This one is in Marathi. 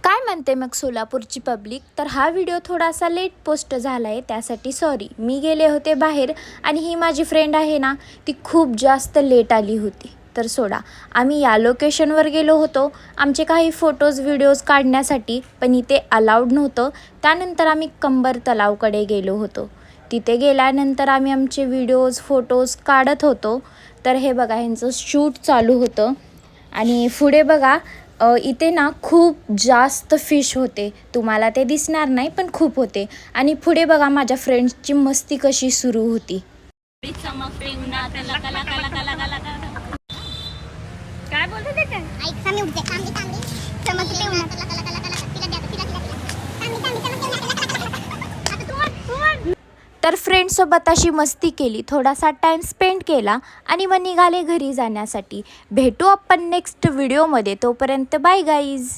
काय म्हणते मग सोलापूरची पब्लिक? तर हा व्हिडिओ थोडासा लेट पोस्ट झाला आहे, त्यासाठी सॉरी. मी गेले होते बाहेर आणि ही माझी फ्रेंड आहे ना, ती खूप जास्त लेट आली होती. तर सोडा, आम्ही या लोकेशनवर गेलो होतो आमचे काही फोटोज व्हिडिओज काढण्यासाठी, पण इथे अलाउड नव्हतं. त्यानंतर आम्ही कंबर तलावकडे गेलो होतो. तिथे गेल्यानंतर आम्ही आमचे व्हिडिओज फोटोज काढत होतो. तर हे बघा, ह्यांचं शूट चालू होतं आणि पुढे बघा इथे ना खूप जास्त फिश होते. तुम्हाला ते दिसणार नाही, पण खूप होते. आणि पुढे बघा माझ्या फ्रेंड्सची मस्ती कशी सुरू होती. काय बोलते ते? काय ऐक सामी उठते कांदी कांदी चमकते उन्हात तर फ्रेंड्ससोबत अशी मस्ती केली, थोडासा टाईम स्पेंड केला आणि मग निघाले घरी जाण्यासाठी. भेटू आपण नेक्स्ट व्हिडिओमध्ये. तोपर्यंत बाय गाईज.